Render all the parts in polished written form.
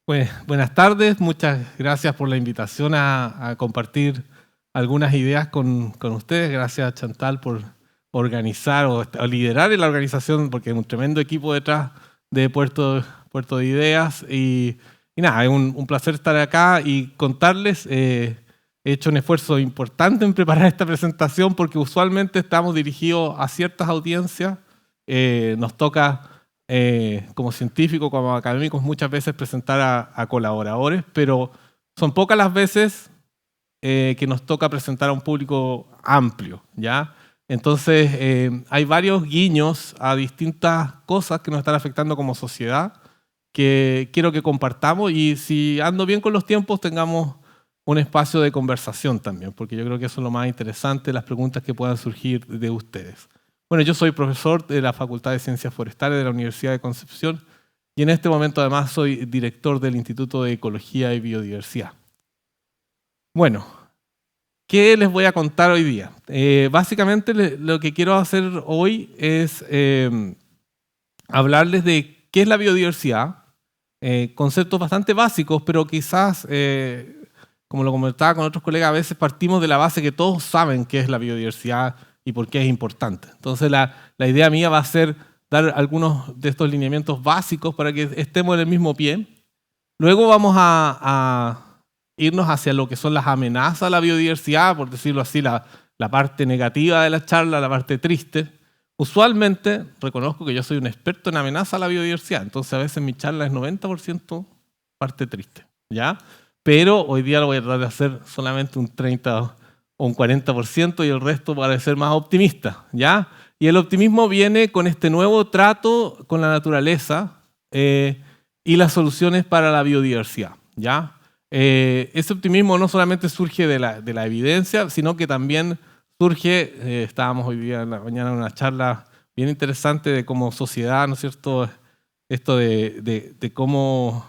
Buenas tardes, muchas gracias por la invitación a compartir algunas ideas con ustedes. Gracias, Chantal, por organizar o liderar en la organización, porque es un tremendo equipo detrás de Puerto de Ideas. Y nada, es un placer estar acá y contarles. He hecho un esfuerzo importante en preparar esta presentación porque usualmente estamos dirigidos a ciertas audiencias. Nos toca como científicos, como académicos, muchas veces presentar a colaboradores, pero son pocas las veces que nos toca presentar a un público amplio, ¿ya? Entonces, hay varios guiños a distintas cosas que nos están afectando como sociedad que quiero que compartamos y si ando bien con los tiempos, tengamos un espacio de conversación también, porque yo creo que eso es lo más interesante, las preguntas que puedan surgir de ustedes. Bueno, yo soy profesor de la Facultad de Ciencias Forestales de la Universidad de Concepción y en este momento además soy director del Instituto de Ecología y Biodiversidad. Bueno, ¿qué les voy a contar hoy día? Básicamente lo que quiero hacer hoy es hablarles de qué es la biodiversidad, conceptos bastante básicos, pero quizás, como lo comentaba con otros colegas, a veces partimos de la base que todos saben qué es la biodiversidad y por qué es importante. Entonces la idea mía va a ser dar algunos de estos lineamientos básicos para que estemos en el mismo pie. Luego vamos a irnos hacia lo que son las amenazas a la biodiversidad, por decirlo así, la parte negativa de la charla, la parte triste. Usualmente reconozco que yo soy un experto en amenaza a la biodiversidad, entonces a veces mi charla es 90% parte triste, ¿ya? Pero hoy día lo voy a tratar de hacer solamente un 30 o un 40% y el resto para ser más optimista, ¿ya? Y el optimismo viene con este nuevo trato con la naturaleza y las soluciones para la biodiversidad, ¿ya? Ese optimismo no solamente surge de la evidencia, sino que también surge, estábamos hoy día en la mañana en una charla bien interesante de cómo sociedad, ¿no es cierto?, esto de cómo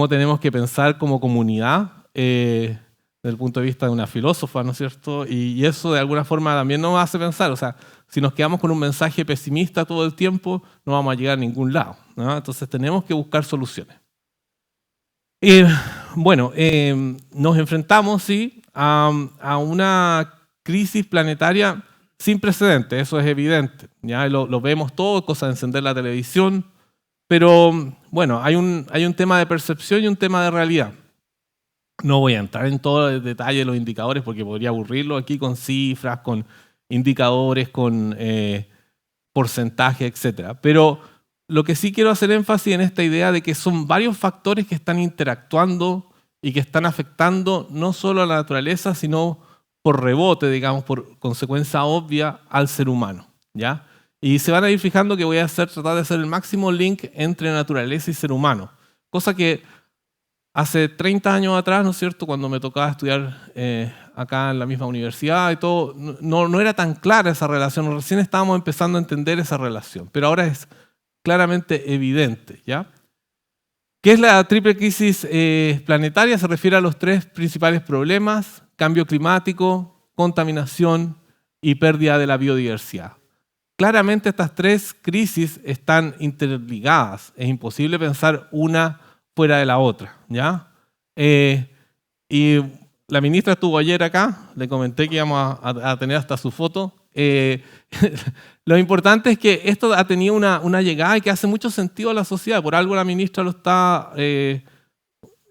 tenemos que pensar como comunidad desde el punto de vista de una filósofa, ¿no es cierto? Y eso de alguna forma también nos hace pensar, o sea, si nos quedamos con un mensaje pesimista todo el tiempo, no vamos a llegar a ningún lado, ¿no? Entonces tenemos que buscar soluciones. Bueno, nos enfrentamos, sí, a una crisis planetaria sin precedentes, eso es evidente. Ya lo vemos todo, cosa de encender la televisión, pero bueno, hay un tema de percepción y un tema de realidad. No voy a entrar en todo el detalle de los indicadores porque podría aburrirlo aquí con cifras, con indicadores, con porcentaje, etc. Pero lo que sí quiero hacer énfasis en esta idea de que son varios factores que están interactuando y que están afectando no solo a la naturaleza, sino por rebote, digamos, por consecuencia obvia al ser humano, ¿ya? Y se van a ir fijando que voy a tratar de hacer el máximo link entre naturaleza y ser humano, cosa que hace 30 años atrás, ¿no es cierto?, cuando me tocaba estudiar acá en la misma universidad y todo, no era tan clara esa relación, recién estábamos empezando a entender esa relación, pero ahora es claramente evidente, ¿ya? ¿Qué es la triple crisis planetaria? Se refiere a los tres principales problemas: cambio climático, contaminación y pérdida de la biodiversidad. Claramente estas tres crisis están interligadas, es imposible pensar una fuera de la otra, ¿ya? Y la ministra estuvo ayer acá, le comenté que íbamos a tener hasta su foto. Lo importante es que esto ha tenido una llegada y que hace mucho sentido a la sociedad, por algo la ministra lo está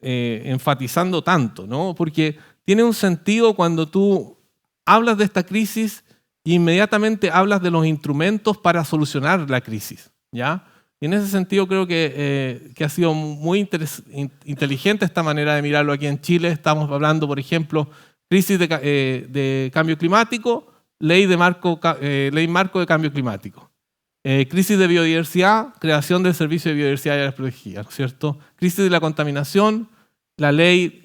enfatizando tanto, ¿no? Porque tiene un sentido cuando tú hablas de esta crisis e inmediatamente hablas de los instrumentos para solucionar la crisis, ¿ya? Y en ese sentido creo que ha sido muy inteligente esta manera de mirarlo aquí en Chile. Estamos hablando, por ejemplo, crisis de cambio climático, ley marco de cambio climático. Crisis de biodiversidad, creación del servicio de biodiversidad y áreas protegidas, ¿no es cierto? Crisis de la contaminación, la ley,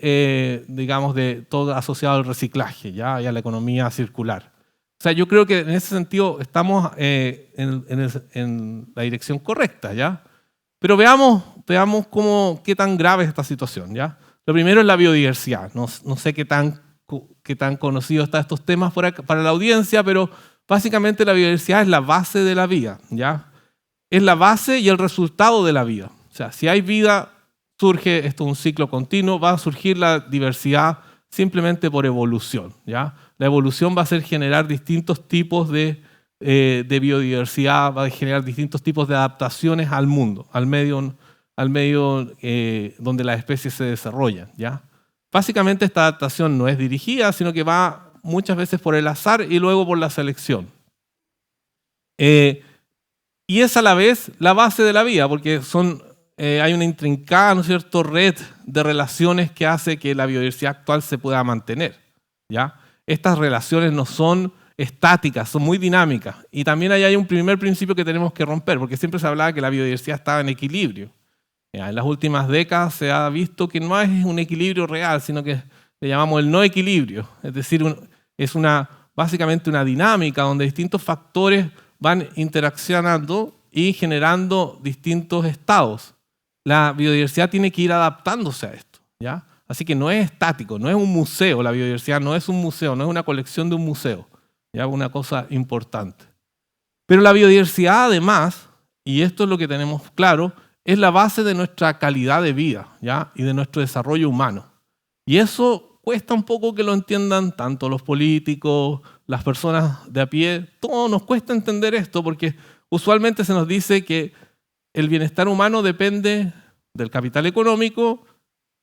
digamos, de todo asociado al reciclaje, ¿ya? Y a la economía circular. O sea, yo creo que en ese sentido estamos en la dirección correcta, ¿ya? Pero veamos qué tan grave es esta situación, ¿ya? Lo primero es la biodiversidad. No sé qué tan conocido están estos temas para la audiencia, pero básicamente la biodiversidad es la base de la vida, ¿ya? Es la base y el resultado de la vida. O sea, si hay vida, surge, esto es un ciclo continuo, va a surgir la diversidad simplemente por evolución, ¿ya? La evolución va a ser generar distintos tipos de biodiversidad, va a generar distintos tipos de adaptaciones al mundo, al medio donde las especies se desarrollan, ¿ya? Básicamente esta adaptación no es dirigida, sino que va muchas veces por el azar y luego por la selección. Y es a la vez la base de la vida, porque hay una intrincada, ¿no es cierto?, red de relaciones que hace que la biodiversidad actual se pueda mantener, ¿ya? Estas relaciones no son estáticas, son muy dinámicas. Y también ahí hay un primer principio que tenemos que romper, porque siempre se hablaba que la biodiversidad estaba en equilibrio. En las últimas décadas se ha visto que no es un equilibrio real, sino que le llamamos el no equilibrio. Es decir, es básicamente una dinámica donde distintos factores van interaccionando y generando distintos estados. La biodiversidad tiene que ir adaptándose a esto, ¿ya? Así que no es estático, no es un museo. La biodiversidad no es un museo, no es una colección de un museo. ¿Ya? Una cosa importante. Pero la biodiversidad, además, y esto es lo que tenemos claro, es la base de nuestra calidad de vida, ¿ya? Y de nuestro desarrollo humano. Y eso cuesta un poco que lo entiendan tanto los políticos, las personas de a pie. Todo nos cuesta entender esto porque usualmente se nos dice que el bienestar humano depende del capital económico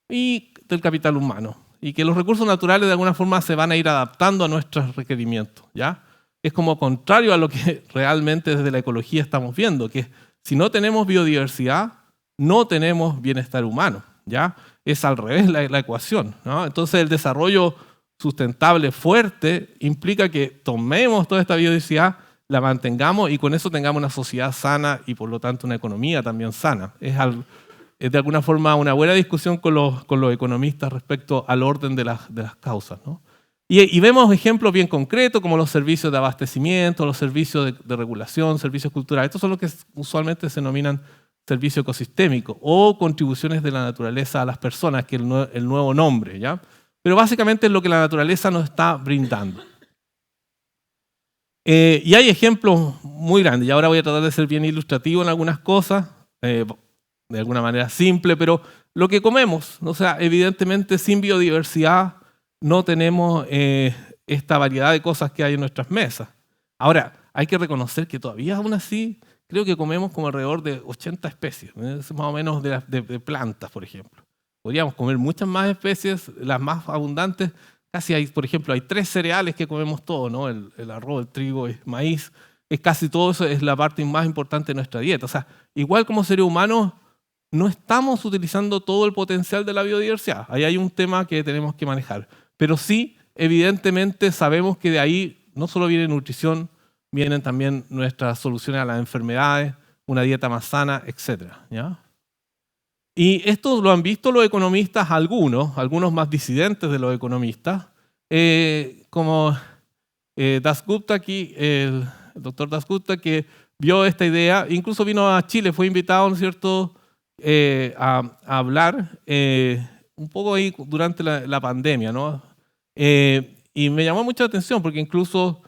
y del capital humano. Y que los recursos naturales de alguna forma se van a ir adaptando a nuestros requerimientos, ¿ya? Es como contrario a lo que realmente desde la ecología estamos viendo, que si no tenemos biodiversidad, no tenemos bienestar humano, ¿ya? Es al revés la ecuación, ¿no? Entonces el desarrollo sustentable fuerte implica que tomemos toda esta biodiversidad, la mantengamos y con eso tengamos una sociedad sana y por lo tanto una economía también sana. Es de alguna forma una buena discusión con los economistas respecto al orden de las causas, ¿no? Y vemos ejemplos bien concretos como los servicios de abastecimiento, los servicios de regulación, servicios culturales. Estos son los que usualmente se denominan servicio ecosistémico o contribuciones de la naturaleza a las personas, que es el nuevo nombre, ¿ya? Pero básicamente es lo que la naturaleza nos está brindando. Y hay ejemplos muy grandes, y ahora voy a tratar de ser bien ilustrativo en algunas cosas, de alguna manera simple, pero lo que comemos, o sea, evidentemente sin biodiversidad no tenemos esta variedad de cosas que hay en nuestras mesas. Ahora, hay que reconocer que todavía aún así creo que comemos como alrededor de 80 especies, más o menos de plantas, por ejemplo. Podríamos comer muchas más especies, las más abundantes. Casi hay, por ejemplo, hay 3 cereales que comemos todos, ¿no? El arroz, el trigo, el maíz. Es casi todo eso, es la parte más importante de nuestra dieta. O sea, igual como seres humanos, no estamos utilizando todo el potencial de la biodiversidad. Ahí hay un tema que tenemos que manejar. Pero sí, evidentemente, sabemos que de ahí no solo viene nutrición, vienen también nuestras soluciones a las enfermedades, una dieta más sana, etc. ¿Ya? Y esto lo han visto los economistas, algunos más disidentes de los economistas, como Dasgupta aquí, el doctor Dasgupta, que vio esta idea, incluso vino a Chile, fue invitado, ¿no es cierto?, a hablar un poco ahí durante la pandemia, ¿no? Y me llamó mucha atención porque incluso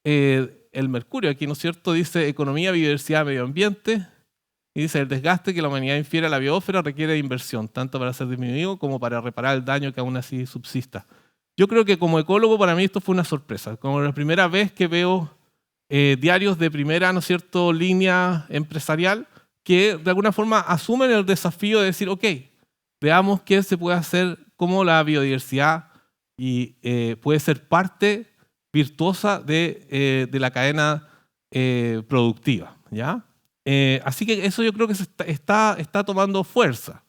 el Mercurio aquí, ¿no es cierto?, dice economía, biodiversidad, medio ambiente, y dice el desgaste que la humanidad infiere a la biosfera requiere de inversión, tanto para ser disminuido como para reparar el daño que aún así subsista. Yo creo que como ecólogo para mí esto fue una sorpresa, como la primera vez que veo diarios de primera, ¿no es cierto?, línea empresarial, que de alguna forma asumen el desafío de decir, ok, veamos qué se puede hacer, cómo la biodiversidad puede ser parte virtuosa de la cadena productiva, ¿ya? Así que eso yo creo que está tomando fuerza.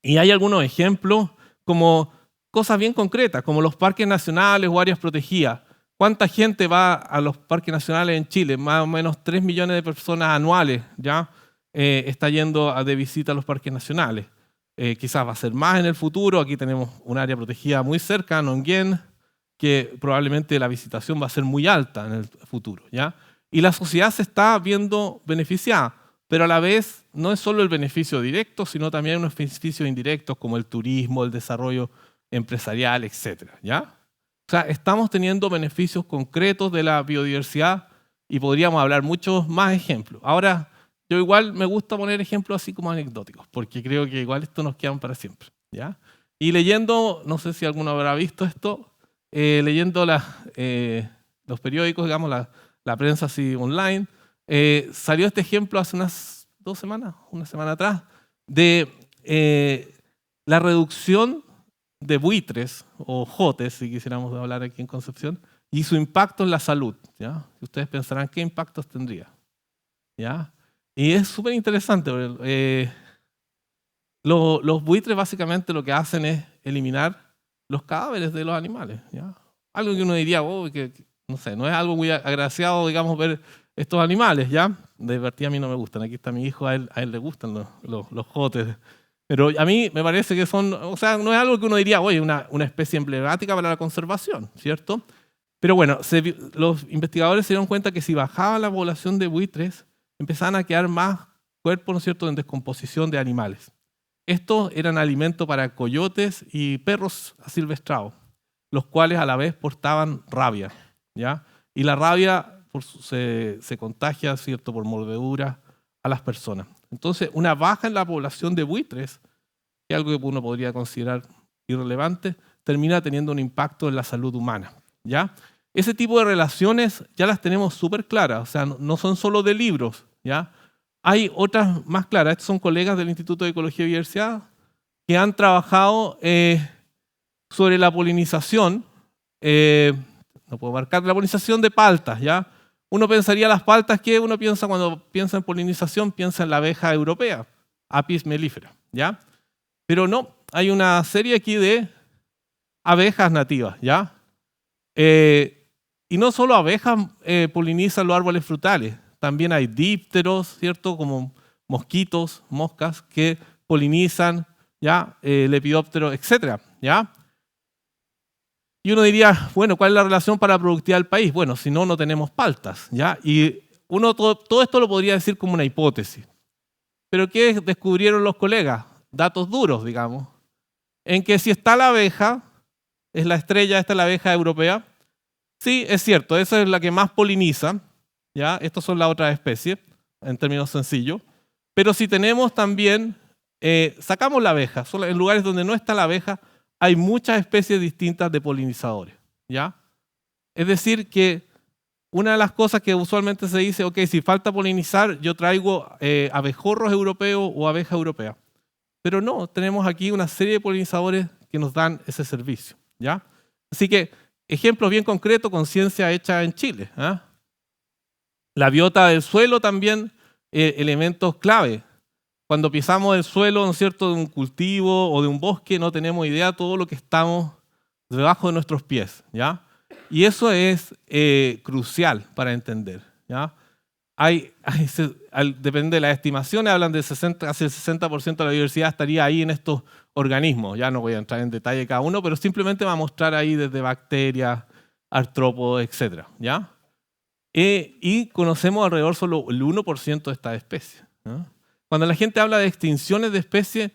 Y hay algunos ejemplos como cosas bien concretas, como los parques nacionales o áreas protegidas. ¿Cuánta gente va a los parques nacionales en Chile? Más o menos 3 millones de personas anuales ya está yendo de visita a los parques nacionales. Quizás va a ser más en el futuro. Aquí tenemos un área protegida muy cerca, Nonguén, que probablemente la visitación va a ser muy alta en el futuro, ¿ya? Y la sociedad se está viendo beneficiada, pero a la vez no es solo el beneficio directo, sino también unos beneficios indirectos como el turismo, el desarrollo empresarial, etc. ¿Ya? O sea, estamos teniendo beneficios concretos de la biodiversidad y podríamos hablar muchos más ejemplos. Ahora, yo igual me gusta poner ejemplos así como anecdóticos, porque creo que igual esto nos quedan para siempre, ¿ya? Y leyendo, no sé si alguno habrá visto esto, leyendo los periódicos, digamos, la prensa así online, salió este ejemplo hace unas 2 semanas, una semana atrás, de la reducción de buitres o jotes, si quisiéramos hablar aquí en Concepción, y su impacto en la salud, ¿ya? Ustedes pensarán qué impactos tendría, ¿ya? Y es súper interesante. Los buitres básicamente lo que hacen es eliminar los cadáveres de los animales, ¿ya? Algo que uno diría, oh, no sé, no es algo muy agraciado, digamos, ver estos animales, ¿ya? De partida a mí no me gustan. Aquí está mi hijo, a él le gustan los jotes. Pero a mí me parece que son, o sea, no es algo que uno diría, oye, una especie emblemática para la conservación, ¿cierto? Pero bueno, los investigadores se dieron cuenta que si bajaba la población de buitres, empezaban a quedar más cuerpos, ¿no es cierto?, en descomposición de animales. Estos eran alimento para coyotes y perros asilvestrados, los cuales a la vez portaban rabia, ¿ya? Y la rabia se contagia, ¿cierto?, por mordedura a las personas. Entonces, una baja en la población de buitres, que es algo que uno podría considerar irrelevante, termina teniendo un impacto en la salud humana, ¿ya? Ese tipo de relaciones ya las tenemos súper claras, o sea, no son solo de libros, ¿ya? Hay otras más claras. Estos son colegas del Instituto de Ecología y Biodiversidad que han trabajado sobre la polinización, no puedo marcar, la polinización de paltas, ¿ya? Uno pensaría las paltas, que uno piensa cuando piensa en polinización, piensa en la abeja europea, Apis mellifera, ¿ya? Pero no, hay una serie aquí de abejas nativas, ¿ya? Y no solo abejas polinizan los árboles frutales, también hay dípteros, ¿cierto? Como mosquitos, moscas, que polinizan, ¿ya? Lepidópteros, etc., ¿ya? Y uno diría, bueno, ¿cuál es la relación para la productividad del país? Bueno, si no, no tenemos paltas, ¿ya? Y uno todo esto lo podría decir como una hipótesis. Pero ¿qué descubrieron los colegas? Datos duros, digamos, en que si está la abeja, es la estrella, esta es la abeja europea. Sí, es cierto, esa es la que más poliniza, ¿ya? Estas son las otras especies, en términos sencillos. Pero si tenemos también, sacamos la abeja, solo en lugares donde no está la abeja, hay muchas especies distintas de polinizadores, ¿ya? Es decir, que una de las cosas que usualmente se dice, ok, si falta polinizar, yo traigo abejorros europeos o abeja europea. Pero no, tenemos aquí una serie de polinizadores que nos dan ese servicio, ¿ya? Así que, ejemplos bien concretos con ciencia hecha en Chile, ¿eh? La biota del suelo también, elementos clave. Cuando pisamos el suelo, ¿no es cierto?, de un cultivo o de un bosque, no tenemos idea de todo lo que estamos debajo de nuestros pies, ¿ya? Y eso es crucial para entender, ¿ya? Depende de las estimaciones, hablan de casi el 60% de la biodiversidad estaría ahí en estos organismos. Ya no voy a entrar en detalle cada uno, pero simplemente va a mostrar ahí desde bacterias, artrópodos, etc., ¿ya? Y conocemos alrededor solo el 1% de estas especies, ¿no? Cuando la gente habla de extinciones de especies,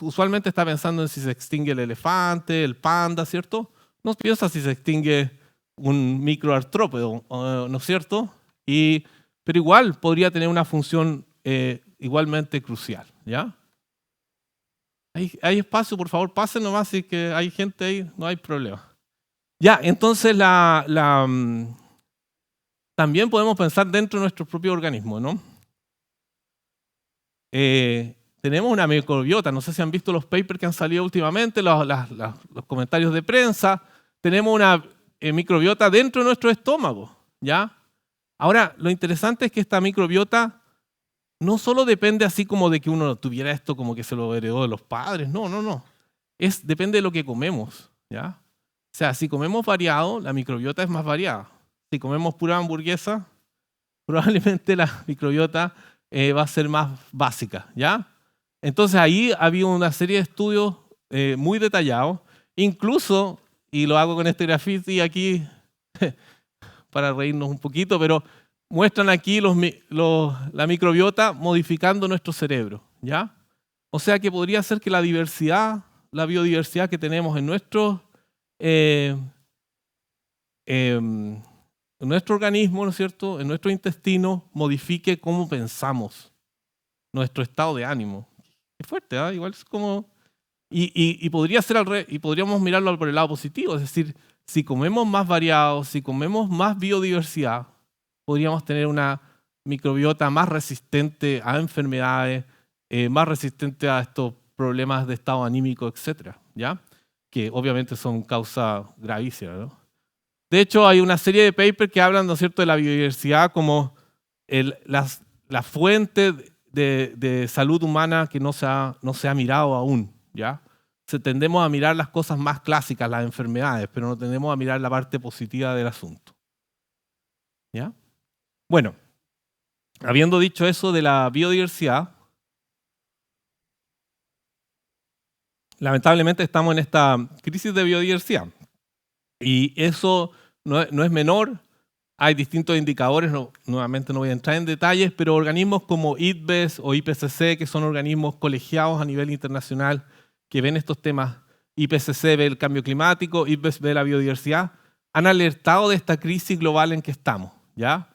usualmente está pensando en si se extingue el elefante, el panda, ¿cierto? No piensa si se extingue un microartrópodo, ¿no es cierto? Pero igual podría tener una función igualmente crucial, ¿ya? Hay espacio, por favor, pasen nomás, si que hay gente ahí, no hay problema. Ya, entonces también podemos pensar dentro de nuestro propio organismo, ¿no? Tenemos una microbiota, no sé si han visto los papers que han salido últimamente, los comentarios de prensa. Tenemos una microbiota dentro de nuestro estómago, ¿ya? Ahora, lo interesante es que esta microbiota no solo depende así como de que uno tuviera esto como que se lo heredó de los padres, no. Depende de lo que comemos, ¿ya? O sea, si comemos variado, la microbiota es más variada. Si comemos pura hamburguesa, probablemente la microbiota va a ser más básica, ¿ya? Entonces ahí había una serie de estudios muy detallados, incluso, y lo hago con este graffiti aquí para reírnos un poquito, pero muestran aquí la microbiota modificando nuestro cerebro, ¿ya? O sea que podría ser que la biodiversidad que tenemos en nuestro organismo, ¿no es cierto?, en nuestro intestino, modifique cómo pensamos, nuestro estado de ánimo. Es fuerte, ¿eh? Igual es como... Y podría ser y podríamos mirarlo por el lado positivo, es decir, si comemos más variados, si comemos más biodiversidad, podríamos tener una microbiota más resistente a enfermedades, más resistente a estos problemas de estado anímico, etcétera, ¿ya? Que obviamente son causa gravísima, ¿no? De hecho, hay una serie de papers que hablan, ¿no es cierto?, de la biodiversidad como la fuente de salud humana que no se ha mirado aún, ¿ya? Tendemos a mirar las cosas más clásicas, las enfermedades, pero no tendemos a mirar la parte positiva del asunto, ¿ya? Bueno, habiendo dicho eso de la biodiversidad, lamentablemente estamos en esta crisis de biodiversidad. Y eso no es menor. Hay distintos indicadores, nuevamente no voy a entrar en detalles, pero organismos como IPBES o IPCC, que son organismos colegiados a nivel internacional que ven estos temas, IPCC ve el cambio climático, IPBES ve la biodiversidad, han alertado de esta crisis global en que estamos, ¿ya?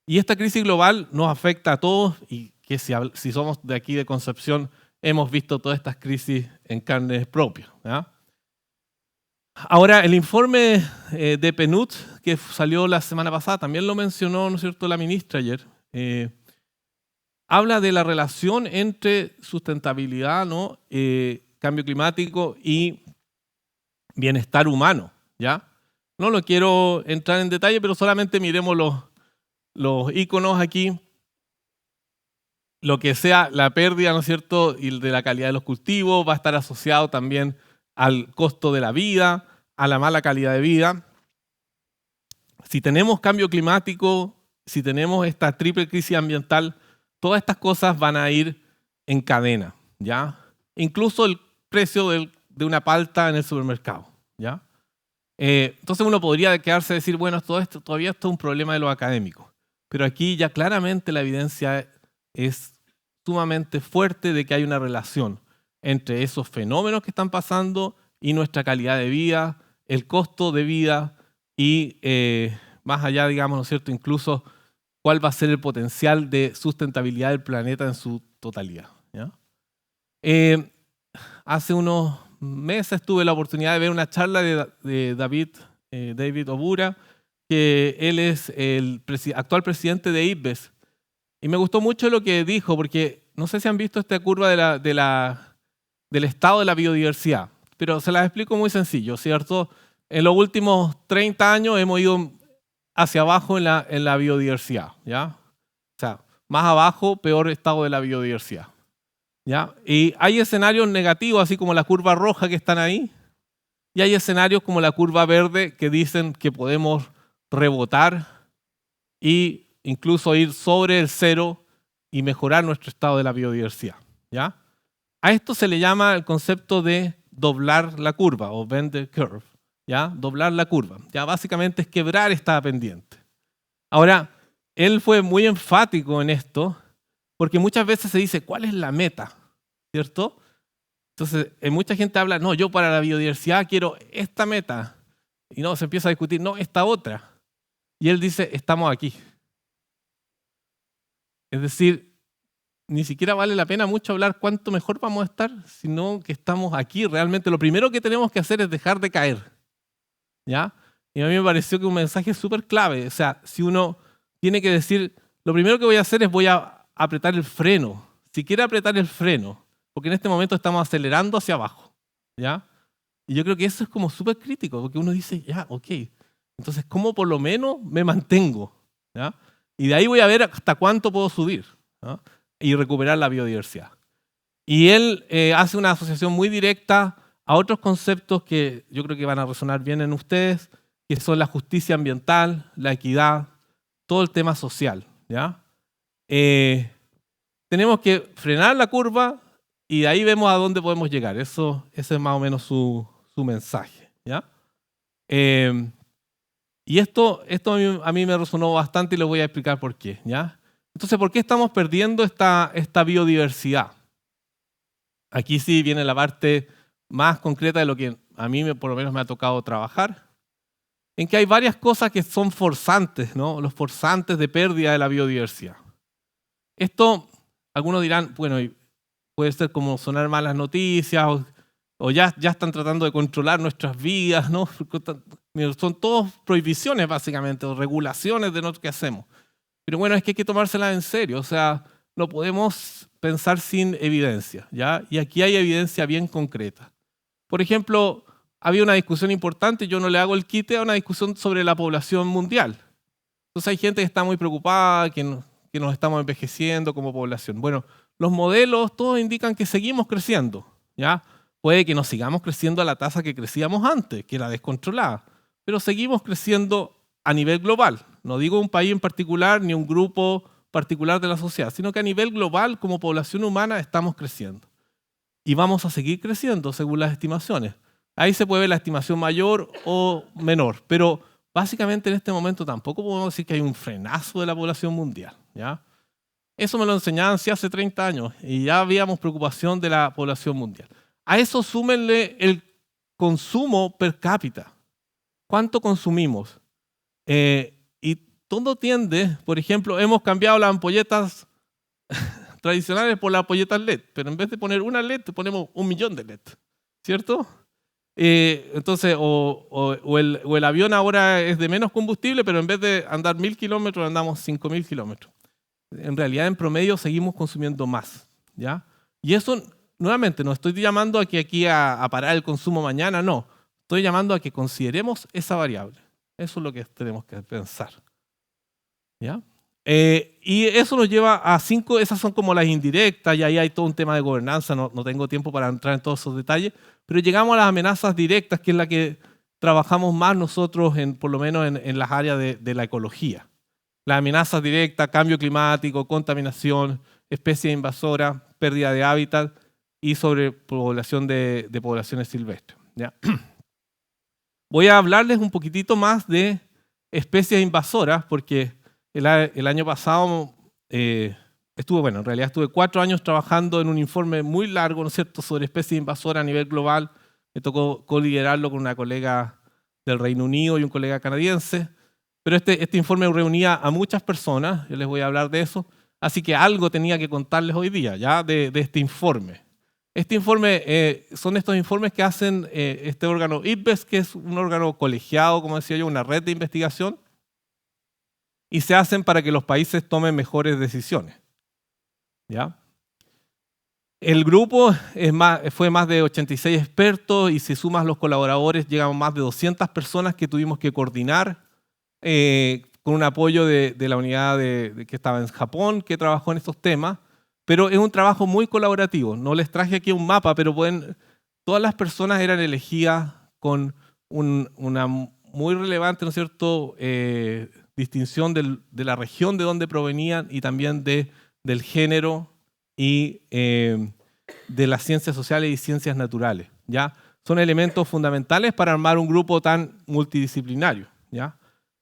Y esta crisis global nos afecta a todos y que si somos de aquí de Concepción, hemos visto todas estas crisis en carne propia, ¿ya? Ahora, el informe de PNUD, que salió la semana pasada, también lo mencionó, ¿no es cierto?, la ministra ayer, habla de la relación entre sustentabilidad, ¿no?, cambio climático y bienestar humano, ¿ya? No lo quiero entrar en detalle, pero solamente miremos los iconos aquí. Lo que sea la pérdida, ¿no es cierto?, y de la calidad de los cultivos va a estar asociado también al costo de la vida, a la mala calidad de vida. Si tenemos cambio climático, si tenemos esta triple crisis ambiental, todas estas cosas van a ir en cadena, ¿ya? Incluso el precio de una palta en el supermercado, ¿ya? Entonces uno podría quedarse a decir, bueno, todavía esto es un problema de los académicos. Pero aquí ya claramente la evidencia es sumamente fuerte de que hay una relación entre esos fenómenos que están pasando y nuestra calidad de vida, el costo de vida y más allá, digamos, ¿no es cierto?, incluso cuál va a ser el potencial de sustentabilidad del planeta en su totalidad, ¿ya? Hace unos meses tuve la oportunidad de ver una charla de David Obura, que él es el actual presidente de IPBES. Y me gustó mucho lo que dijo, porque no sé si han visto esta curva del estado de la biodiversidad, pero se la explico muy sencillo, ¿cierto? En los últimos 30 años hemos ido hacia abajo en la biodiversidad, ¿ya? O sea, más abajo, peor estado de la biodiversidad, ¿ya? Y hay escenarios negativos, así como la curva roja que están ahí, y hay escenarios como la curva verde que dicen que podemos rebotar e incluso ir sobre el cero y mejorar nuestro estado de la biodiversidad, ¿ya? A esto se le llama el concepto de doblar la curva o bend the curve, ¿ya? Doblar la curva. Ya básicamente es quebrar esta pendiente. Ahora, él fue muy enfático en esto porque muchas veces se dice, ¿cuál es la meta? ¿Cierto? Entonces, mucha gente habla, no, yo para la biodiversidad quiero esta meta. Y no, se empieza a discutir, no, esta otra. Y él dice, estamos aquí. Es decir, ni siquiera vale la pena mucho hablar cuánto mejor vamos a estar, sino que estamos aquí. Realmente lo primero que tenemos que hacer es dejar de caer, ¿ya? Y a mí me pareció que un mensaje súper clave. O sea, si uno tiene que decir, lo primero que voy a hacer es voy a apretar el freno. Si quiere apretar el freno, porque en este momento estamos acelerando hacia abajo, ¿ya? Y yo creo que eso es como súper crítico, porque uno dice, ya, ok, entonces, ¿cómo por lo menos me mantengo? ¿Ya? Y de ahí voy a ver hasta cuánto puedo subir, ¿no?, y recuperar la biodiversidad. Y él hace una asociación muy directa a otros conceptos que yo creo que van a resonar bien en ustedes, que son la justicia ambiental, la equidad, todo el tema social, ¿ya? Tenemos que frenar la curva y de ahí vemos a dónde podemos llegar. Ese es más o menos su mensaje, ¿ya? Y esto a mí me resonó bastante y les voy a explicar por qué, ¿ya? Entonces, ¿por qué estamos perdiendo esta biodiversidad? Aquí sí viene la parte más concreta de lo que a mí por lo menos me ha tocado trabajar, en que hay varias cosas que son forzantes, ¿no? Los forzantes de pérdida de la biodiversidad. Esto Algunos dirán, bueno, puede ser como sonar malas noticias o ya están tratando de controlar nuestras vidas, ¿no? Son todas prohibiciones básicamente o regulaciones de lo que hacemos. Pero bueno, es que hay que tomárselas en serio, o sea, no podemos pensar sin evidencia, ¿ya? Y aquí hay evidencia bien concreta. Por ejemplo, había una discusión importante, yo no le hago el quite a una discusión sobre la población mundial. Entonces hay gente que está muy preocupada, que nos estamos envejeciendo como población. Bueno, los modelos todos indican que seguimos creciendo, ¿ya? Puede que no sigamos creciendo a la tasa que crecíamos antes, que era descontrolada, pero seguimos creciendo a nivel global. No digo un país en particular ni un grupo particular de la sociedad, sino que a nivel global, como población humana, estamos creciendo. Y vamos a seguir creciendo según las estimaciones. Ahí se puede ver la estimación mayor o menor, pero básicamente en este momento tampoco podemos decir que hay un frenazo de la población mundial, ¿ya? Eso me lo enseñaban sí hace 30 años y ya habíamos preocupación de la población mundial. A eso súmenle el consumo per cápita. ¿Cuánto consumimos? Y todo tiende, por ejemplo, hemos cambiado las ampolletas tradicionales por las ampolletas LED, pero en vez de poner una LED, ponemos 1 millón de LED, ¿cierto? Entonces, o el avión ahora es de menos combustible, pero en vez de andar 1000 kilómetros, andamos 5000 kilómetros. En realidad, en promedio, seguimos consumiendo más, ¿ya? Y eso, nuevamente, no estoy llamando a que aquí a parar el consumo mañana, no. Estoy llamando a que consideremos esa variable. Eso es lo que tenemos que pensar, ¿ya? Y eso nos lleva a 5, esas son como las indirectas, y ahí hay todo un tema de gobernanza, no tengo tiempo para entrar en todos esos detalles, pero llegamos a las amenazas directas, que es la que trabajamos más nosotros, por lo menos en las áreas de la ecología. Las amenazas directas, cambio climático, contaminación, especies invasoras, pérdida de hábitat y sobrepoblación de poblaciones silvestres, ¿ya? Voy a hablarles un poquitito más de especies invasoras, porque el año pasado en realidad estuve 4 años trabajando en un informe muy largo, ¿no es cierto?, sobre especies invasoras a nivel global. Me tocó coliderarlo con una colega del Reino Unido y un colega canadiense. Pero este informe reunía a muchas personas, yo les voy a hablar de eso, así que algo tenía que contarles hoy día, ya, de este informe. Este informe son estos informes que hacen este órgano IPBES, que es un órgano colegiado, como decía yo, una red de investigación, y se hacen para que los países tomen mejores decisiones, ¿ya? El grupo fue más de 86 expertos y si sumas los colaboradores llegan más de 200 personas que tuvimos que coordinar con un apoyo de la unidad que estaba en Japón, que trabajó en estos temas, pero es un trabajo muy colaborativo. No les traje aquí un mapa, pero todas las personas eran elegidas con una muy relevante, ¿no es cierto?, distinción de la región de donde provenían y también del género y de las ciencias sociales y ciencias naturales, ¿ya? Son elementos fundamentales para armar un grupo tan multidisciplinario, ¿ya?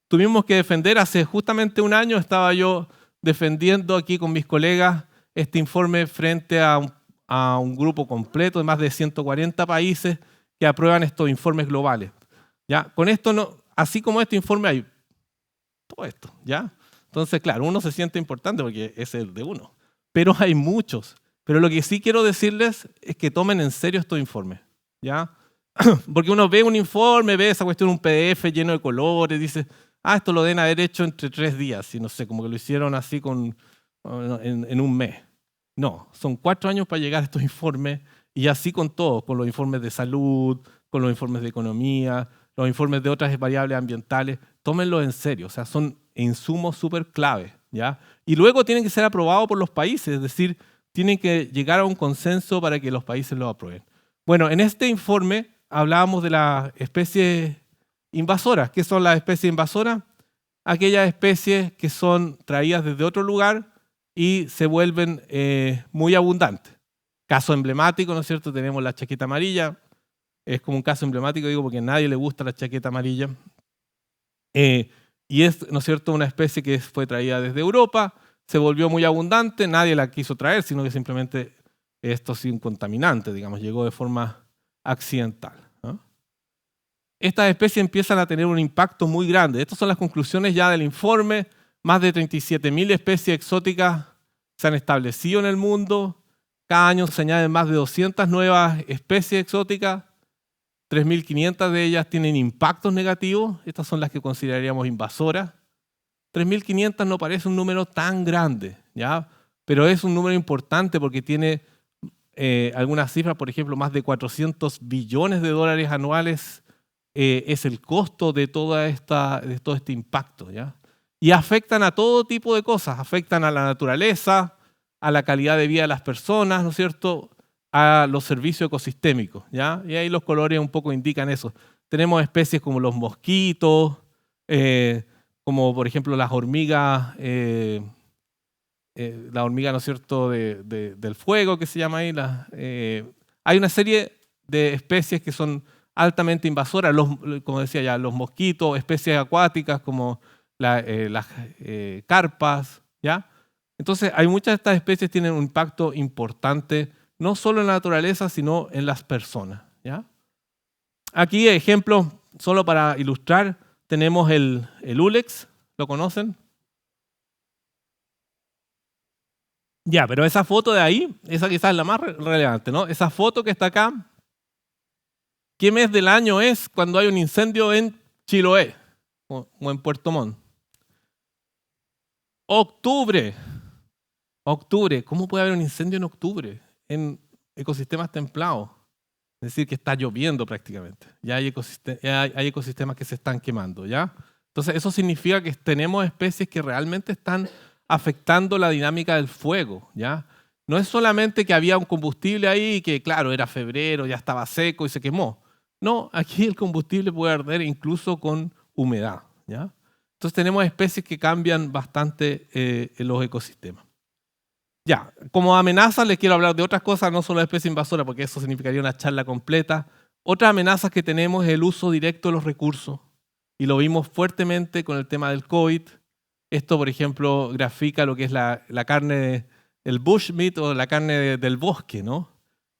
Tuvimos que defender, hace justamente un año estaba yo defendiendo aquí con mis colegas este informe frente a un grupo completo de más de 140 países que aprueban estos informes globales, ¿ya? Con esto, así como este informe hay todo esto, ¿ya? Entonces, claro, uno se siente importante porque es el de uno, pero hay muchos. Pero lo que sí quiero decirles es que tomen en serio estos informes, ¿ya? Porque uno ve un informe, ve esa cuestión, un PDF lleno de colores, dice, esto lo deben haber hecho entre 3 días, y no sé, como que lo hicieron así en un mes. No, son 4 años para llegar a estos informes, y así con todos, con los informes de salud, con los informes de economía, los informes de otras variables ambientales. Tómenlos en serio, o sea, son insumos súper claves, ¿ya? Y luego tienen que ser aprobados por los países, es decir, tienen que llegar a un consenso para que los países lo aprueben. Bueno, en este informe hablábamos de las especies invasoras. ¿Qué son las especies invasoras? Aquellas especies que son traídas desde otro lugar y se vuelven muy abundantes. Caso emblemático, ¿no es cierto? Tenemos la chaqueta amarilla. Es como un caso emblemático, digo, porque a nadie le gusta la chaqueta amarilla. Y es, ¿no es cierto?, una especie que fue traída desde Europa, se volvió muy abundante, nadie la quiso traer, sino que simplemente esto es un contaminante, digamos, llegó de forma accidental, ¿no? Estas especies empiezan a tener un impacto muy grande. Estas son las conclusiones ya del informe. Más de 37.000 especies exóticas se han establecido en el mundo. Cada año se añaden más de 200 nuevas especies exóticas. 3.500 de ellas tienen impactos negativos. Estas son las que consideraríamos invasoras. 3.500 no parece un número tan grande, ¿ya? Pero es un número importante porque tiene algunas cifras, por ejemplo, más de 400 billones de dólares anuales es el costo de todo este impacto, ¿ya? Y afectan a todo tipo de cosas, afectan a la naturaleza, a la calidad de vida de las personas, ¿no es cierto?, a los servicios ecosistémicos, ¿ya? Y ahí los colores un poco indican eso. Tenemos especies como los mosquitos, como por ejemplo las hormigas, la hormiga, ¿no es cierto?, del fuego, que se llama ahí. Hay una serie de especies que son altamente invasoras, como decía ya, los mosquitos, especies acuáticas como las carpas, ¿ya? Entonces, hay muchas de estas especies que tienen un impacto importante, no solo en la naturaleza, sino en las personas, ¿ya? Aquí, ejemplos, solo para ilustrar, tenemos el Ulex, ¿lo conocen? Ya, pero esa foto de ahí, esa quizás es la más relevante, ¿no? Esa foto que está acá, ¿qué mes del año es cuando hay un incendio en Chiloé o en Puerto Montt? Octubre. Octubre. ¿Cómo puede haber un incendio en octubre en ecosistemas templados? Es decir, que está lloviendo prácticamente. Ya hay ecosistemas que se están quemando, ¿ya? Entonces, eso significa que tenemos especies que realmente están afectando la dinámica del fuego, ¿ya? No es solamente que había un combustible ahí que, claro, era febrero, ya estaba seco y se quemó. No, aquí el combustible puede arder incluso con humedad, ¿ya? Entonces tenemos especies que cambian bastante en los ecosistemas. Ya, como amenazas les quiero hablar de otras cosas, no solo de especies invasoras, porque eso significaría una charla completa. Otras amenazas que tenemos es el uso directo de los recursos, y lo vimos fuertemente con el tema del COVID. Esto, por ejemplo, grafica lo que es la carne, el bushmeat o la carne del bosque, ¿no?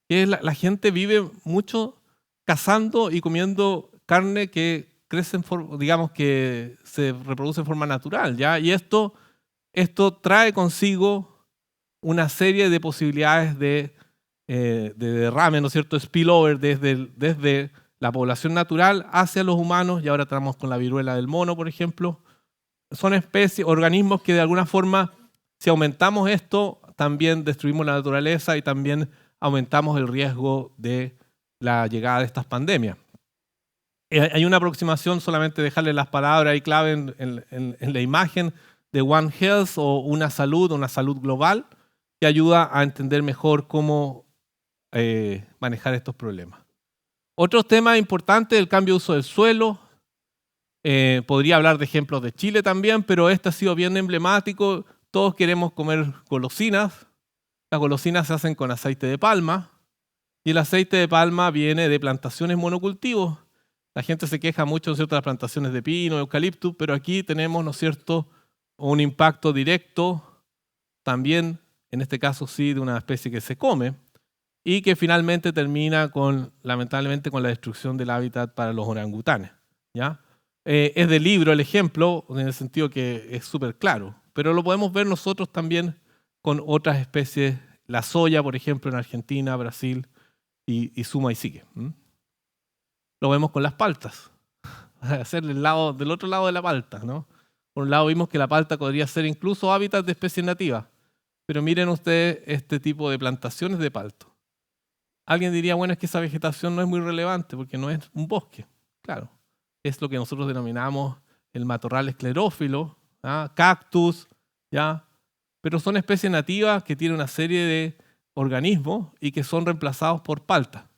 Que la gente vive mucho cazando y comiendo carne que crece, digamos que se reproduce en forma natural, ¿ya? Y esto trae consigo una serie de posibilidades de derrame, ¿no es cierto?, spillover desde la población natural hacia los humanos, y ahora estamos con la viruela del mono, por ejemplo. Son especies, organismos que de alguna forma, si aumentamos esto, también destruimos la naturaleza y también aumentamos el riesgo de la llegada de estas pandemias. Hay una aproximación, solamente dejarle las palabras y clave en la imagen de One Health, o una salud global, que ayuda a entender mejor cómo manejar estos problemas. Otros temas importantes, el cambio de uso del suelo. Podría hablar de ejemplos de Chile también, pero este ha sido bien emblemático. Todos queremos comer golosinas. Las golosinas se hacen con aceite de palma, y el aceite de palma viene de plantaciones monocultivos. La gente se queja mucho, ¿no es cierto?, de las plantaciones de pino, eucalipto, pero aquí tenemos, ¿no es cierto?, un impacto directo también, en este caso sí, de una especie que se come y que finalmente termina lamentablemente con la destrucción del hábitat para los orangutanes, ¿ya? Es del libro el ejemplo, en el sentido que es súper claro, pero lo podemos ver nosotros también con otras especies, la soya, por ejemplo, en Argentina, Brasil, y suma y sigue. Lo vemos con las paltas, hacer del otro lado de la palta, ¿no? Por un lado vimos que la palta podría ser incluso hábitat de especies nativas, pero miren ustedes este tipo de plantaciones de palto. Alguien diría, bueno, es que esa vegetación no es muy relevante porque no es un bosque. Claro, es lo que nosotros denominamos el matorral esclerófilo, ¿ah?, cactus, ¿ya? Pero son especies nativas que tienen una serie de organismos y que son reemplazados por palta.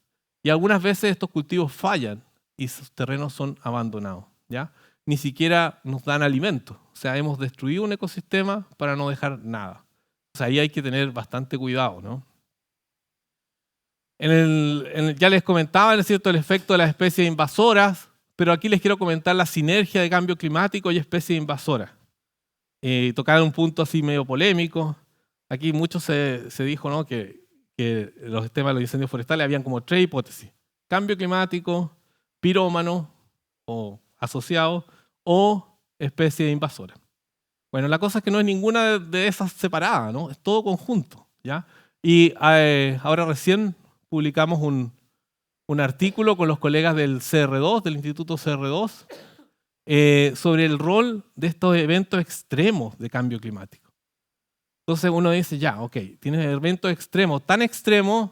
Y algunas veces estos cultivos fallan y sus terrenos son abandonados, ¿ya? Ni siquiera nos dan alimento. O sea, hemos destruido un ecosistema para no dejar nada. O sea, ahí hay que tener bastante cuidado, ¿no? Ya les comentaba, ¿no es cierto?, el efecto de las especies invasoras, pero aquí les quiero comentar la sinergia de cambio climático y especies invasoras. Tocar un punto así medio polémico. Aquí mucho se dijo, ¿no?, que los temas de los incendios forestales habían como 3 hipótesis: cambio climático, pirómano o asociado, o especie invasora. Bueno, la cosa es que no es ninguna de esas separada, ¿no? Es todo conjunto, ¿ya? Y ahora recién publicamos un artículo con los colegas del CR2, del Instituto CR2, sobre el rol de estos eventos extremos de cambio climático. Entonces uno dice, ya, ok, tienes eventos extremos, tan extremos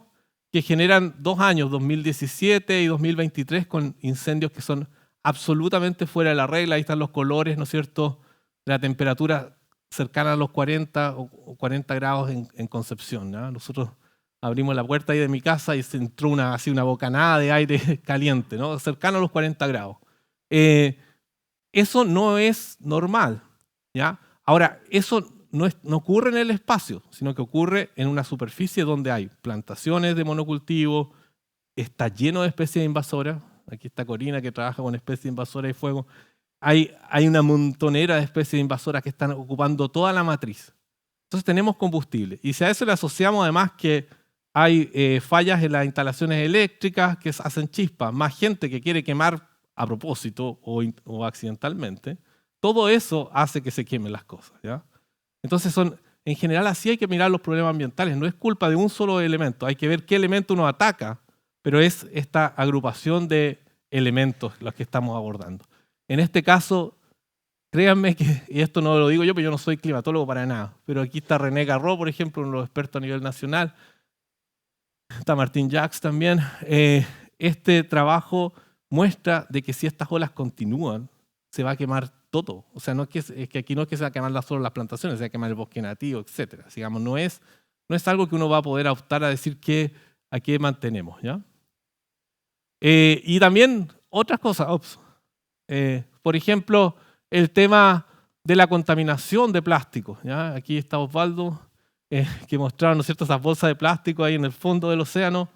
que generan 2 años, 2017 y 2023, con incendios que son absolutamente fuera de la regla. Ahí están los colores, ¿no es cierto?, de la temperatura cercana a los 40 o 40 grados en Concepción, ¿no? Nosotros abrimos la puerta ahí de mi casa y se entró así una bocanada de aire caliente, ¿no?, cercano a los 40 grados. Eso no es normal, ¿ya? Ahora, eso no ocurre en el espacio, sino que ocurre en una superficie donde hay plantaciones de monocultivo, está lleno de especies invasoras. Aquí está Corina, que trabaja con especies invasoras y fuego. Hay una montonera de especies invasoras que están ocupando toda la matriz. Entonces tenemos combustible. Y si a eso le asociamos además que hay fallas en las instalaciones eléctricas que hacen chispas, más gente que quiere quemar a propósito o accidentalmente, todo eso hace que se quemen las cosas, ¿ya? Entonces en general así hay que mirar los problemas ambientales. No es culpa de un solo elemento, hay que ver qué elemento uno ataca, pero es esta agrupación de elementos los que estamos abordando. En este caso, créanme que, y esto no lo digo yo, porque yo no soy climatólogo para nada, pero aquí está René Garró, por ejemplo, uno de los expertos a nivel nacional, está Martín Jacks también. Este trabajo muestra de que si estas olas continúan, se va a quemar todo. O sea, no es que aquí no es que se va a quemar solo las plantaciones, se va a quemar el bosque nativo, etc. Digamos, no es algo que uno va a poder optar a decir a qué mantenemos, ¿ya? Y también otras cosas. Por ejemplo, el tema de la contaminación de plástico, ¿ya? Aquí está Osvaldo, que mostraron, ¿no es cierto?, esas bolsas de plástico ahí en el fondo del océano.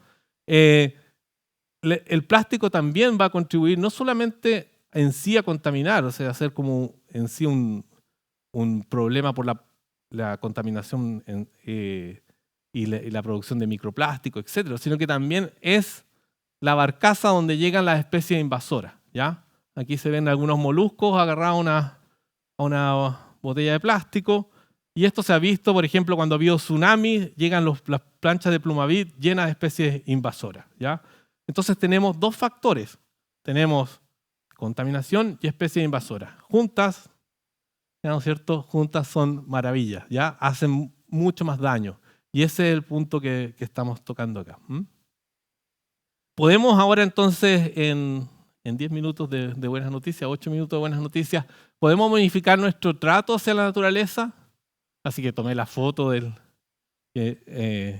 El plástico también va a contribuir no solamente en sí a contaminar, o sea, a ser como en sí un problema por la contaminación y la producción de microplástico, etc., sino que también es la barcaza donde llegan las especies invasoras, ¿ya? Aquí se ven algunos moluscos agarrados a una botella de plástico, y esto se ha visto, por ejemplo, cuando ha habido tsunamis, llegan las planchas de Plumavit llenas de especies invasoras, ¿ya? Entonces tenemos dos factores. Tenemos contaminación y especies invasoras. Juntas, ¿no es cierto? Juntas son maravillas, ¿ya? Hacen mucho más daño. Y ese es el punto que estamos tocando acá. Podemos ahora entonces, en 10 minutos de buenas noticias, 8 minutos de buenas noticias, podemos modificar nuestro trato hacia la naturaleza. Así que tomé la foto que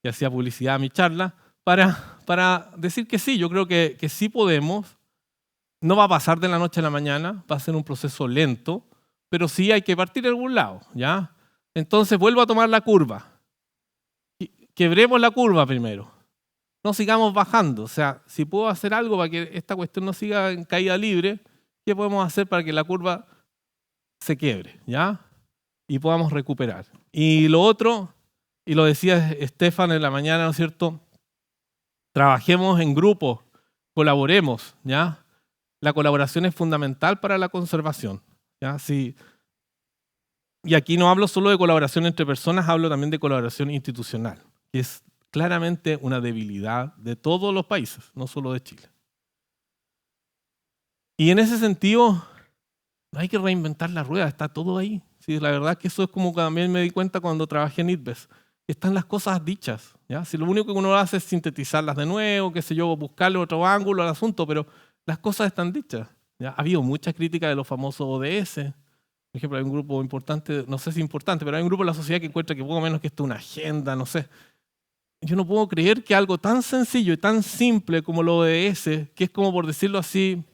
hacía publicidad a mi charla para decir que sí, yo creo que sí podemos. No va a pasar de la noche a la mañana, va a ser un proceso lento, pero sí hay que partir de algún lado, ¿ya? Entonces vuelvo a tomar la curva. Quebremos la curva primero. No sigamos bajando. O sea, si puedo hacer algo para que esta cuestión no siga en caída libre, ¿qué podemos hacer para que la curva se quiebre, ¿ya? Y podamos recuperar. Y lo otro, y lo decía Estefan en la mañana, ¿no es cierto? Trabajemos en grupo, colaboremos, ¿ya? La colaboración es fundamental para la conservación, ¿ya? Sí. Y aquí no hablo solo de colaboración entre personas, hablo también de colaboración institucional, que es claramente una debilidad de todos los países, no solo de Chile. Y en ese sentido, no hay que reinventar la rueda, está todo ahí. Sí, la verdad que eso es como que también me di cuenta cuando trabajé en ITBES. Están las cosas dichas, ¿ya? Si lo único que uno hace es sintetizarlas de nuevo, qué sé yo, buscarle otro ángulo al asunto, pero las cosas están dichas, ¿ya? Ha habido mucha crítica de los famosos ODS. Por ejemplo, hay un grupo importante, no sé si importante, pero hay un grupo de la sociedad que encuentra que poco menos que esto es una agenda, no sé. Yo no puedo creer que algo tan sencillo y tan simple como lo ODS, que es como, por decirlo así,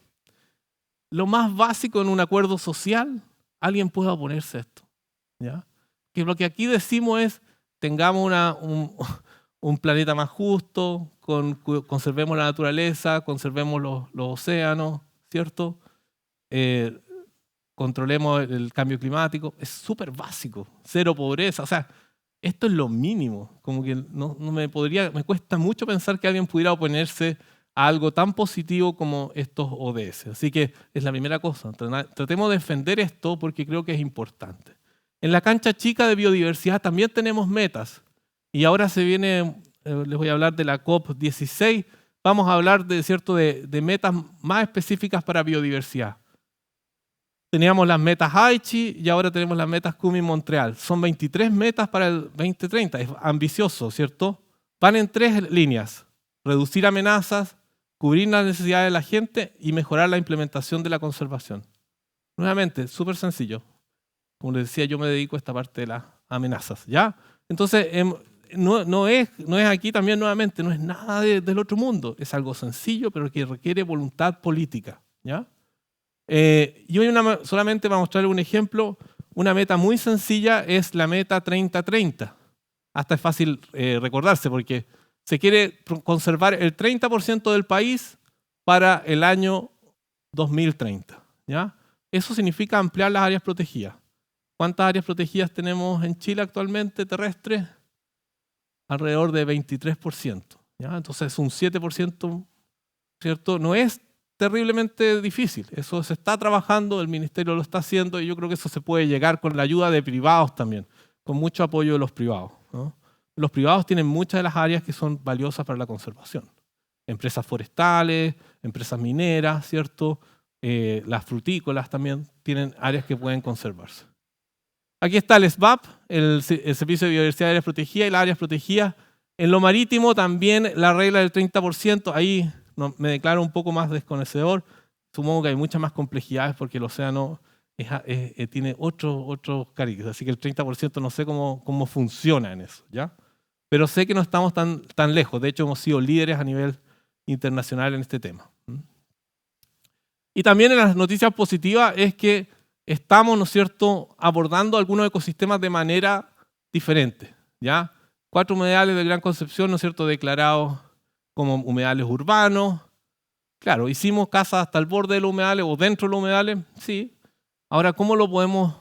lo más básico en un acuerdo social, alguien pueda oponerse a esto, ¿ya? Que lo que aquí decimos es, tengamos un planeta más justo, conservemos la naturaleza, conservemos los océanos, ¿cierto? Controlemos el cambio climático. Es súper básico, cero pobreza. O sea, esto es lo mínimo. Como que me cuesta mucho pensar que alguien pudiera oponerse a algo tan positivo como estos ODS. Así que es la primera cosa. Tratemos de defender esto porque creo que es importante. En la cancha chica de biodiversidad también tenemos metas. Y ahora se viene, les voy a hablar de la COP16. Vamos a hablar de metas más específicas para biodiversidad. Teníamos las metas Aichi y ahora tenemos las metas Kunming-Montreal. Son 23 metas para el 2030. Es ambicioso, ¿cierto? Van en 3 líneas. Reducir amenazas, cubrir las necesidades de la gente y mejorar la implementación de la conservación. Nuevamente, súper sencillo. Como les decía, yo me dedico a esta parte de las amenazas, ¿ya? Entonces, no es aquí también nuevamente, no es nada del otro mundo. Es algo sencillo, pero que requiere voluntad política, ¿ya? Y hoy solamente para mostrarles un ejemplo, una meta muy sencilla es la meta 30-30. Hasta es fácil recordarse porque se quiere conservar el 30% del país para el año 2030, ¿ya? Eso significa ampliar las áreas protegidas. ¿Cuántas áreas protegidas tenemos en Chile actualmente terrestres? Alrededor de 23%, ¿ya? Entonces un 7%, ¿cierto? No es terriblemente difícil. Eso se está trabajando, el ministerio lo está haciendo y yo creo que eso se puede llegar con la ayuda de privados también, con mucho apoyo de los privados, ¿no? Los privados tienen muchas de las áreas que son valiosas para la conservación. Empresas forestales, empresas mineras, ¿cierto? Las frutícolas también tienen áreas que pueden conservarse. Aquí está el SBAP, el Servicio de Biodiversidad de Áreas Protegidas y las áreas protegidas. En lo marítimo también la regla del 30%, ahí me declaro un poco más desconocedor. Supongo que hay muchas más complejidades porque el océano tiene otros cariños, así que el 30% no sé cómo funciona en eso, ¿ya? Pero sé que no estamos tan lejos. De hecho, hemos sido líderes a nivel internacional en este tema. Y también en las noticias positivas es que estamos, ¿no es cierto?, abordando algunos ecosistemas de manera diferente, ¿ya? 4 humedales de Gran Concepción, ¿no es cierto?, declarados como humedales urbanos. Claro, hicimos casas hasta el borde de los humedales o dentro de los humedales, sí. Ahora, ¿cómo lo podemos,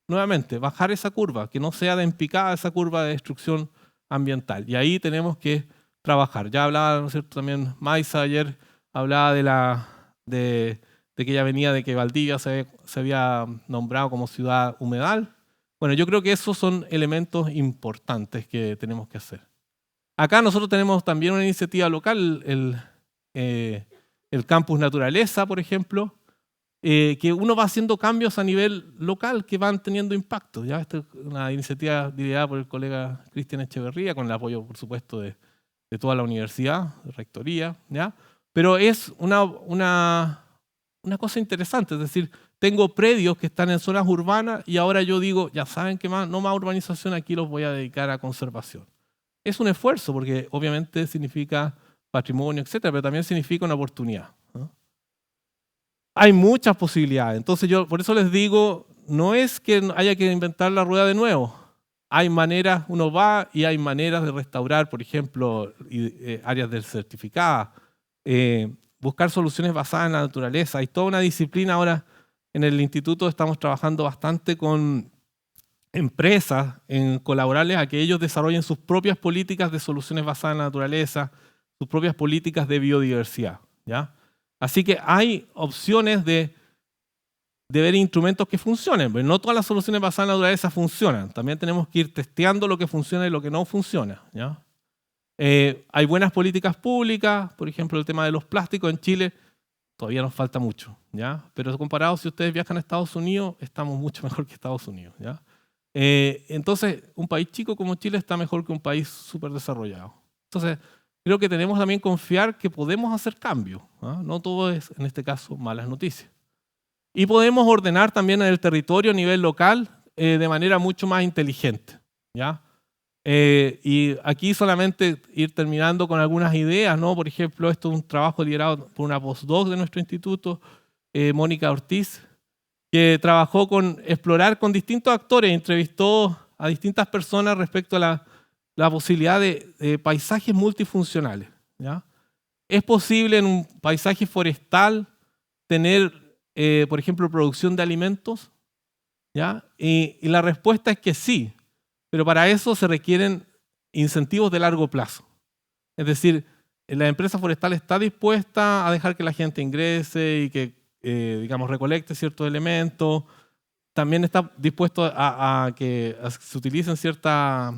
nuevamente, bajar esa curva? Que no sea de en picada esa curva de destrucción ambiental. Y ahí tenemos que trabajar. Ya hablaba, ¿no es cierto?, también Maisa ayer, hablaba de que ella venía de que Valdivia se había nombrado como ciudad humedal. Bueno, yo creo que esos son elementos importantes que tenemos que hacer. Acá nosotros tenemos también una iniciativa local, el Campus Naturaleza, por ejemplo, que uno va haciendo cambios a nivel local que van teniendo impacto. ¿Ya? Esta es una iniciativa liderada por el colega Cristian Echeverría, con el apoyo, por supuesto, de toda la universidad, de rectoría. ¿Ya? Pero es una cosa interesante, es decir, tengo predios que están en zonas urbanas y ahora yo digo, ya saben que no más urbanización, aquí los voy a dedicar a conservación. Es un esfuerzo porque obviamente significa patrimonio, etcétera, pero también significa una oportunidad, ¿no? Hay muchas posibilidades. Entonces yo por eso les digo, no es que haya que inventar la rueda de nuevo. Hay maneras, uno va y hay maneras de restaurar, por ejemplo, áreas desertificadas, buscar soluciones basadas en la naturaleza. Hay toda una disciplina ahora en el instituto, estamos trabajando bastante con empresas en colaborarles a que ellos desarrollen sus propias políticas de soluciones basadas en la naturaleza, sus propias políticas de biodiversidad, ¿ya? Así que hay opciones de ver instrumentos que funcionen, pero no todas las soluciones basadas en la naturaleza funcionan. También tenemos que ir testeando lo que funciona y lo que no funciona, ¿ya? Hay buenas políticas públicas, por ejemplo, el tema de los plásticos en Chile todavía nos falta mucho, ¿ya? Pero comparado, si ustedes viajan a Estados Unidos, estamos mucho mejor que Estados Unidos, ¿ya? Entonces, un país chico como Chile está mejor que un país súper desarrollado. Entonces, creo que tenemos también que confiar que podemos hacer cambios, ¿no? No todo es, en este caso, malas noticias. Y podemos ordenar también el territorio a nivel local de manera mucho más inteligente, ¿ya? Y aquí solamente ir terminando con algunas ideas, ¿no? Por ejemplo, esto es un trabajo liderado por una postdoc de nuestro instituto, Mónica Ortiz, que trabajó con explorar con distintos actores, entrevistó a distintas personas respecto a la posibilidad de paisajes multifuncionales, ¿ya? ¿Es posible en un paisaje forestal tener, por ejemplo, producción de alimentos? ¿Ya? Y la respuesta es que sí, pero para eso se requieren incentivos de largo plazo. Es decir, la empresa forestal está dispuesta a dejar que la gente ingrese y que, digamos, recolecte ciertos elementos. También está dispuesto a que se utilicen ciertas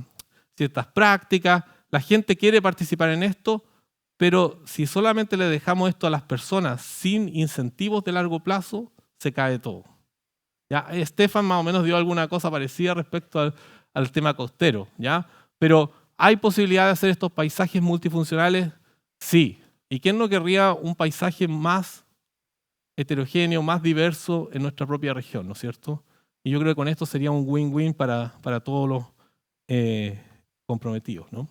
prácticas. La gente quiere participar en esto, pero si solamente le dejamos esto a las personas sin incentivos de largo plazo, se cae todo. ¿Ya? Estefan más o menos dio alguna cosa parecida respecto al tema costero, ¿ya? Pero ¿hay posibilidad de hacer estos paisajes multifuncionales? Sí. ¿Y quién no querría un paisaje más heterogéneo, más diverso en nuestra propia región, ¿no es cierto? Y yo creo que con esto sería un win-win para todos los comprometidos, ¿no?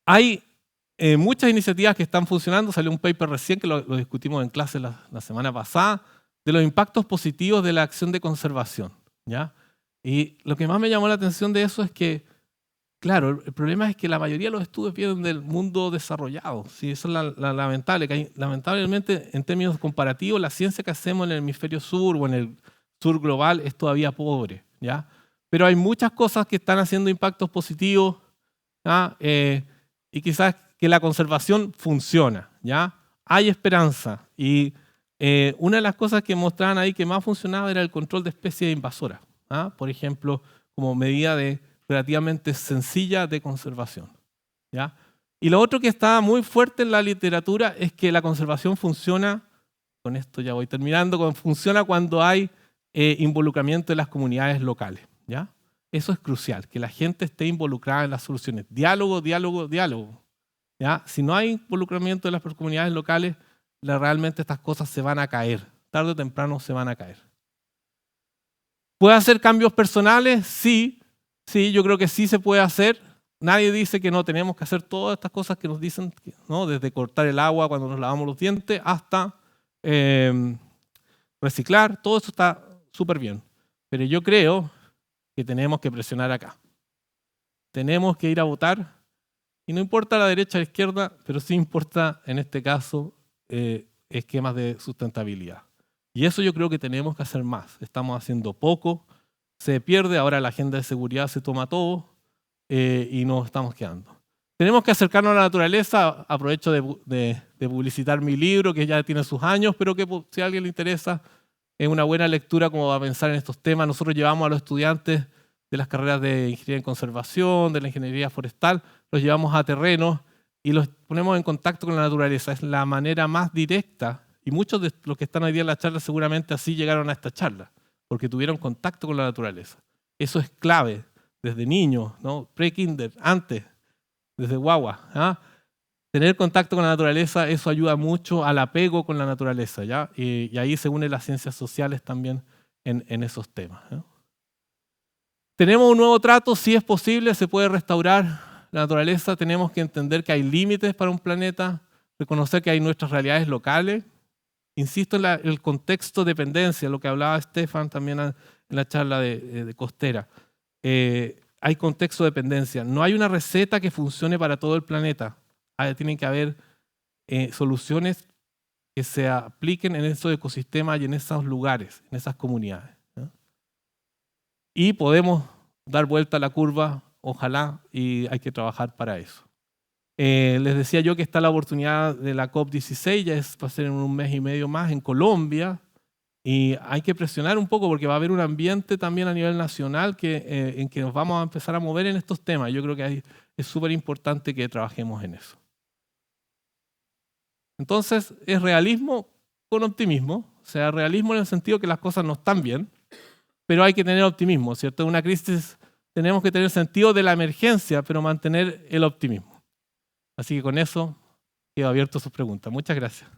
Hay muchas iniciativas que están funcionando. Salió un paper recién que lo discutimos en clase la semana pasada, de los impactos positivos de la acción de conservación, ¿ya? Y lo que más me llamó la atención de eso es que, claro, el problema es que la mayoría de los estudios vienen del mundo desarrollado. Sí, eso es lamentable, que lamentablemente en términos comparativos la ciencia que hacemos en el hemisferio sur o en el sur global es todavía pobre, ¿ya? Pero hay muchas cosas que están haciendo impactos positivos, ¿ya? Y quizás que la conservación funciona, ¿ya? Hay esperanza. Y una de las cosas que mostraban ahí que más funcionaba era el control de especies invasoras, ¿ah? Por ejemplo, como medida relativamente sencilla de conservación, ¿ya? Y lo otro que está muy fuerte en la literatura es que la conservación funciona, con esto ya voy terminando, funciona cuando hay involucramiento de las comunidades locales, ¿ya? Eso es crucial, que la gente esté involucrada en las soluciones. Diálogo, diálogo, diálogo, ¿ya? Si no hay involucramiento de las comunidades locales, realmente estas cosas se van a caer. Tarde o temprano se van a caer. ¿Puede hacer cambios personales? Sí, yo creo que sí se puede hacer. Nadie dice que no tenemos que hacer todas estas cosas que nos dicen, ¿no? Desde cortar el agua cuando nos lavamos los dientes hasta reciclar. Todo eso está súper bien. Pero yo creo que tenemos que presionar acá. Tenemos que ir a votar. Y no importa la derecha o la izquierda, pero sí importa en este caso esquemas de sustentabilidad. Y eso yo creo que tenemos que hacer más. Estamos haciendo poco, se pierde, ahora la agenda de seguridad se toma todo y nos estamos quedando. Tenemos que acercarnos a la naturaleza. Aprovecho de publicitar mi libro, que ya tiene sus años, pero que si a alguien le interesa, es una buena lectura como va a pensar en estos temas. Nosotros llevamos a los estudiantes de las carreras de ingeniería en conservación, de la ingeniería forestal, los llevamos a terrenos y los ponemos en contacto con la naturaleza. Es la manera más directa, y muchos de los que están hoy día en la charla seguramente así llegaron a esta charla, porque tuvieron contacto con la naturaleza. Eso es clave, desde niños, ¿no? Pre-kinder, antes, desde guagua, ¿ah? Tener contacto con la naturaleza, eso ayuda mucho al apego con la naturaleza, ¿ya? Y ahí se unen las ciencias sociales también en esos temas, ¿no? Tenemos un nuevo trato, sí es posible, se puede restaurar la naturaleza. Tenemos que entender que hay límites para un planeta, reconocer que hay nuestras realidades locales. Insisto en el contexto de dependencia, lo que hablaba Estefan también en la charla de Costera. Hay contexto de dependencia. No hay una receta que funcione para todo el planeta. Tienen que haber soluciones que se apliquen en esos ecosistemas y en esos lugares, en esas comunidades, ¿no? Y podemos dar vuelta a la curva, ojalá, y hay que trabajar para eso. Les decía yo que está la oportunidad de la COP16, ya va a ser en un mes y medio más en Colombia, y hay que presionar un poco porque va a haber un ambiente también a nivel nacional en que nos vamos a empezar a mover en estos temas. Yo creo que es súper importante que trabajemos en eso. Entonces, es realismo con optimismo, o sea, realismo en el sentido que las cosas no están bien, pero hay que tener optimismo, ¿cierto? En una crisis tenemos que tener sentido de la emergencia, pero mantener el optimismo. Así que con eso quedo abierto a sus preguntas. Muchas gracias.